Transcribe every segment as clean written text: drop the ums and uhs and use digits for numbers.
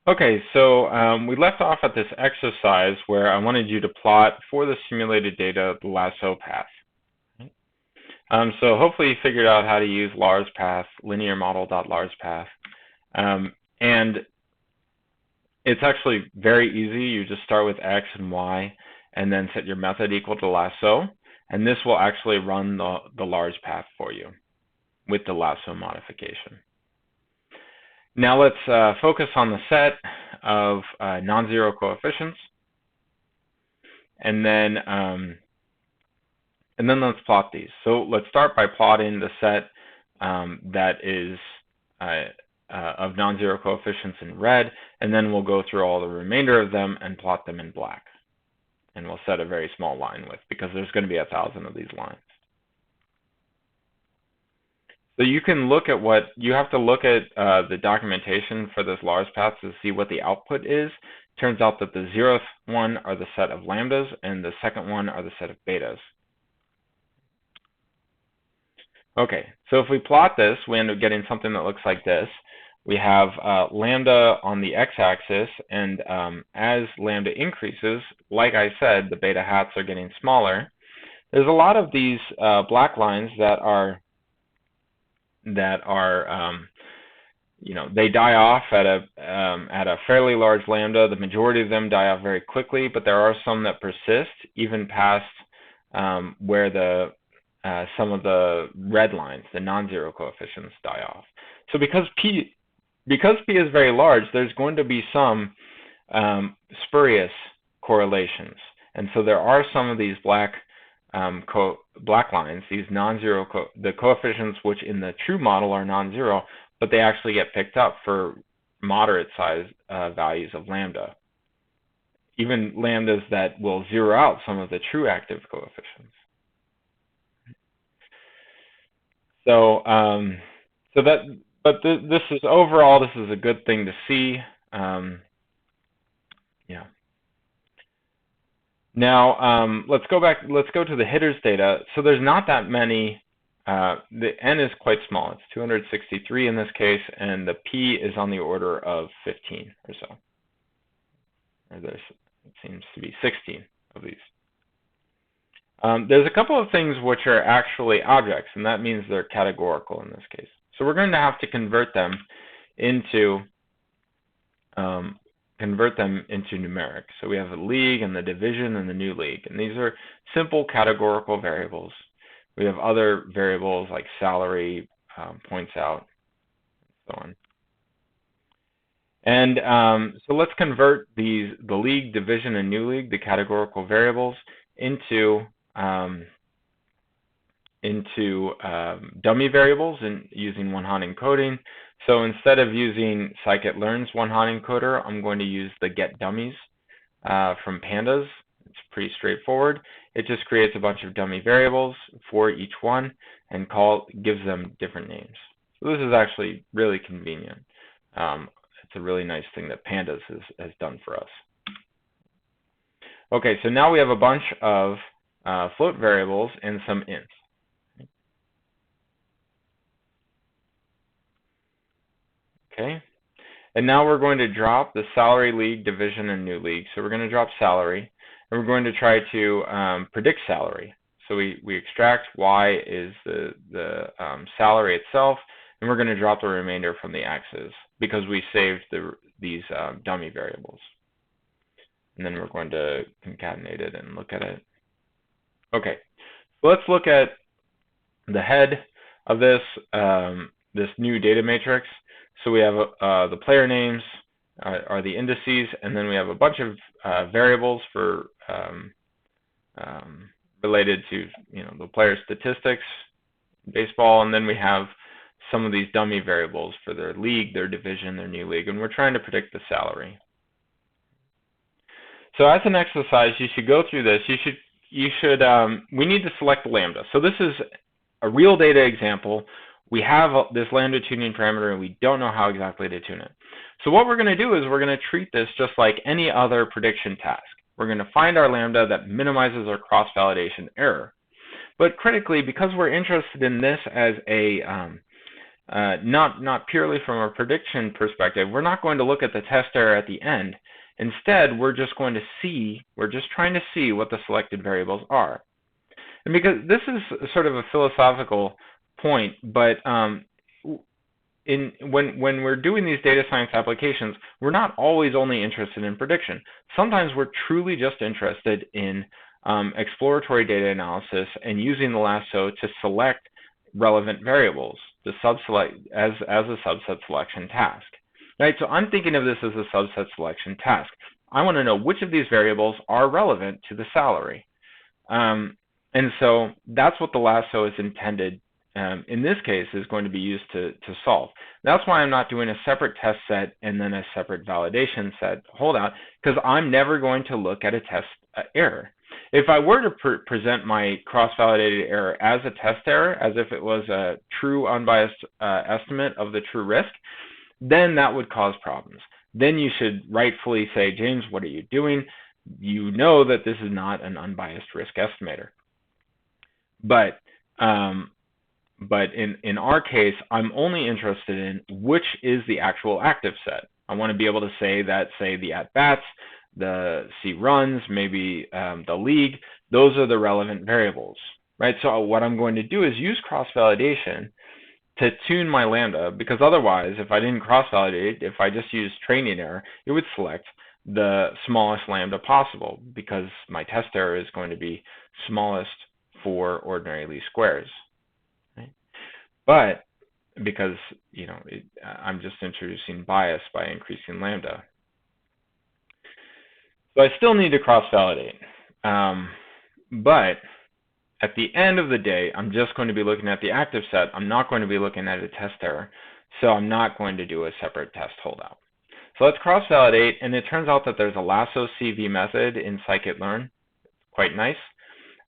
Okay, so we left off at this exercise where I wanted you to plot for the simulated data the lasso path. So hopefully you figured out how to use larspath, linear model.larspath. And it's actually very easy. You just start with X and Y and then set your method equal to lasso. And this will actually run the Lars path for you with the lasso modification. Now let's focus on the set of non-zero coefficients, and then let's plot these. So let's start by plotting the set that is of non-zero coefficients in red, and then we'll go through all the remainder of them and plot them in black. And we'll set a very small line width because there's going to be 1,000 of these lines. So you can look at what, you have to look at the documentation for this Lars path to see what the output is. Turns out that the 0th one are the set of lambdas and the second one are the set of betas. Okay, so if we plot this, we end up getting something that looks like this. We have lambda on the x-axis, and as lambda increases, like I said, the beta hats are getting smaller. There's a lot of these black lines that are they die off at a fairly large lambda. The majority of them die off very quickly, but there are some that persist even past where some of the red lines, the non-zero coefficients, die off. So because P is very large, there's going to be some spurious correlations, and so there are some of these black lines, these non-zero, the coefficients which in the true model are non-zero, but they actually get picked up for moderate size values of lambda. Even lambdas that will zero out some of the true active coefficients. So, this is overall, this is a good thing to see. Yeah. Now, let's go to the hitters data. So there's not that many, the N is quite small. It's 263 in this case, and the P is on the order of 15 or so. Or it seems to be 16 of these. There's a couple of things which are actually objects, and that means they're categorical in this case. So we're going to have to convert them into numeric. So we have the league and the division and the new league, and these are simple categorical variables. We have other variables like salary, points out, and so on. And so let's convert the league, division, and new league, the categorical variables, into dummy variables and using one-hot encoding. So instead of using scikit-learn's one-hot encoder, I'm going to use the get dummies from pandas. It's pretty straightforward. It just creates a bunch of dummy variables for each one and gives them different names. So this is actually really convenient. It's a really nice thing that pandas has done for us. Okay, so now we have a bunch of float variables and some ints. Okay, and now we're going to drop the salary, league, division, and new league. So we're going to drop salary, and we're going to try to predict salary. So we extract y is the salary itself, and we're going to drop the remainder from the x's because we saved these dummy variables. And then we're going to concatenate it and look at it. Okay, so let's look at the head of this new data matrix. So we have the player names are the indices, and then we have a bunch of variables for related to the player statistics, baseball, and then we have some of these dummy variables for their league, their division, their new league, and we're trying to predict the salary. So as an exercise, you should go through this. We need to select lambda. So this is a real data example. We have this lambda tuning parameter, and we don't know how exactly to tune it. So what we're going to do is we're going to treat this just like any other prediction task. We're going to find our lambda that minimizes our cross-validation error. But critically, because we're interested in this as a not purely from a prediction perspective. We're not going to look at the test error at the end. Instead, we're just trying to see what the selected variables are. And because this is sort of a philosophical point, but when we're doing these data science applications, we're not always only interested in prediction. Sometimes we're truly just interested in exploratory data analysis and using the lasso to select relevant variables, to subselect as a subset selection task. Right? So I'm thinking of this as a subset selection task. I want to know which of these variables are relevant to the salary. And so that's what the lasso is intended, in this case, is going to be used to solve. That's why I'm not doing a separate test set and then a separate validation set holdout, because I'm never going to look at a test error. If I were to present my cross-validated error as a test error, as if it was a true unbiased estimate of the true risk, then that would cause problems. Then you should rightfully say, James, what are you doing? You know that this is not an unbiased risk estimator. But in our case, I'm only interested in which is the actual active set. I want to be able to say that, say, the at-bats, the C runs, maybe the league, those are the relevant variables, right? So what I'm going to do is use cross-validation to tune my lambda, because otherwise, if I didn't cross-validate, if I just used training error, it would select the smallest lambda possible, because my test error is going to be smallest for ordinary least squares. Right? But because I'm just introducing bias by increasing lambda. So I still need to cross-validate. But at the end of the day, I'm just going to be looking at the active set. I'm not going to be looking at a test error. So I'm not going to do a separate test holdout. So let's cross-validate, and it turns out that there's a lasso CV method in scikit-learn. Quite nice.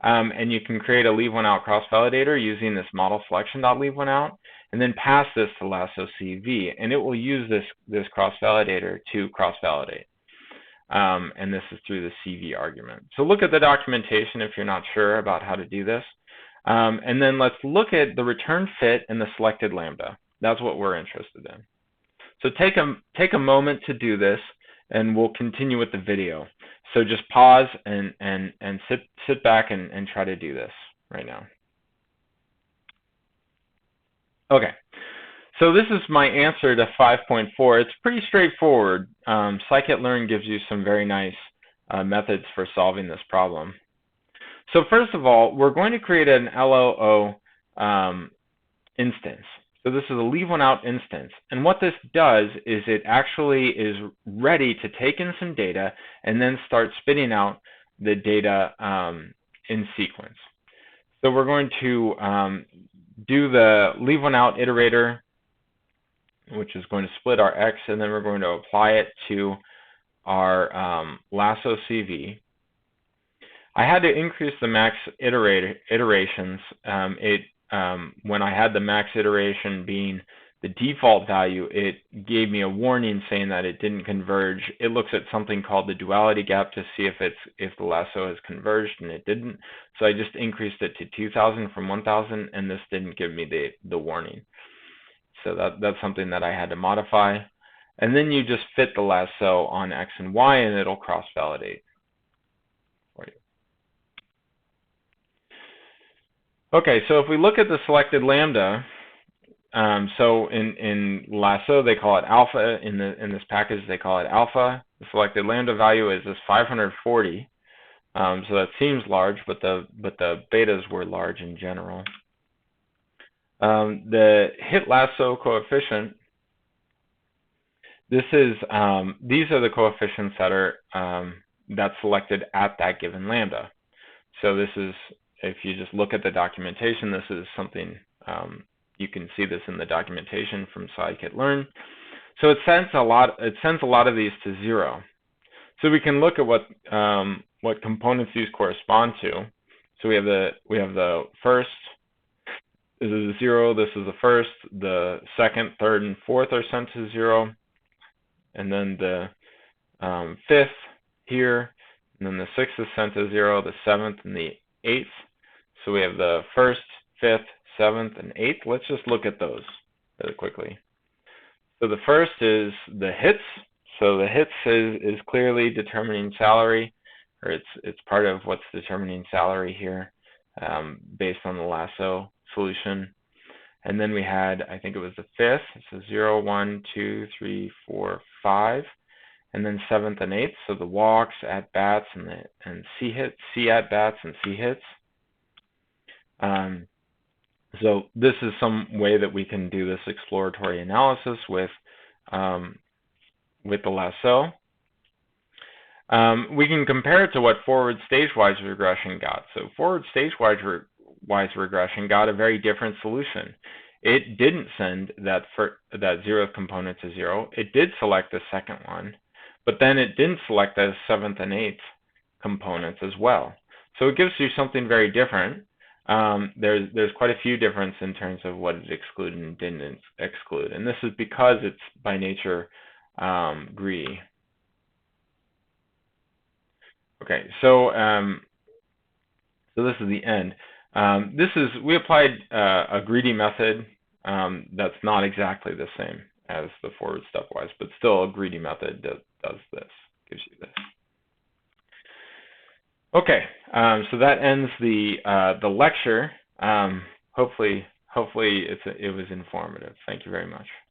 And you can create a leave one out cross-validator using this model selection.leaveOneOut, and then pass this to lasso CV, and it will use this cross-validator to cross-validate. And this is through the CV argument. So look at the documentation if you're not sure about how to do this. And then let's look at the return fit and the selected lambda. That's what we're interested in. So take a moment to do this, and we'll continue with the video. So just pause and sit back and try to do this right now. Okay. So this is my answer to 5.4. It's pretty straightforward. Scikit-learn gives you some very nice methods for solving this problem. So first of all, we're going to create an LOO instance. So this is a leave one out instance. And what this does is it actually is ready to take in some data and then start spitting out the data in sequence. So we're going to do the leave one out iterator, which is going to split our X, and then we're going to apply it to our lasso CV. I had to increase the max iterations. When I had the max iteration being the default value, it gave me a warning saying that it didn't converge. It looks at something called the duality gap to see if the lasso has converged, and it didn't. So I just increased it to 2,000 from 1,000, and this didn't give me the warning. So that's something that I had to modify. And then you just fit the lasso on X and Y, and it'll cross-validate for you. Okay, so if we look at the selected lambda, so in lasso they call it alpha. In this package they call it alpha. The selected lambda value is this 540. So that seems large, but the betas were large in general. The hit lasso coefficient. These are the coefficients that are that's selected at that given lambda. So this is, if you just look at the documentation, this is something you can see this in the documentation from scikit-learn. So it sends a lot of these to 0. So we can look at what components these correspond to. So we have the first. This is a 0. This is the first. The second, third, and fourth are sent to 0, and then the fifth here, and then the sixth is sent to 0. The seventh and the eighth. So we have the first, fifth, seventh, and eighth. Let's just look at those. really quickly. So the first is the hits. So the hits is clearly determining salary, or it's part of what's determining salary here, based on the lasso solution. And then we had, I think it was the fifth, so 0, 1, 2, 3, 4, 5, and then seventh and eighth, so the walks, at-bats, and C hits, C at-bats, and C hits. So this is some way that we can do this exploratory analysis with the lasso. We can compare it to what forward stage-wise regression got. So forward stage-wise regression got a very different solution. It didn't send that 0th component to 0. It did select the second one, but then it didn't select the 7th and 8th components as well. So it gives you something very different. There's quite a few differences in terms of what it excluded and didn't exclude, and this is because it's by nature greedy. Okay, so this is the end. We applied a greedy method that's not exactly the same as the forward stepwise, but still a greedy method that does this, gives you this. Okay, so that ends the lecture. Hopefully it was informative. Thank you very much.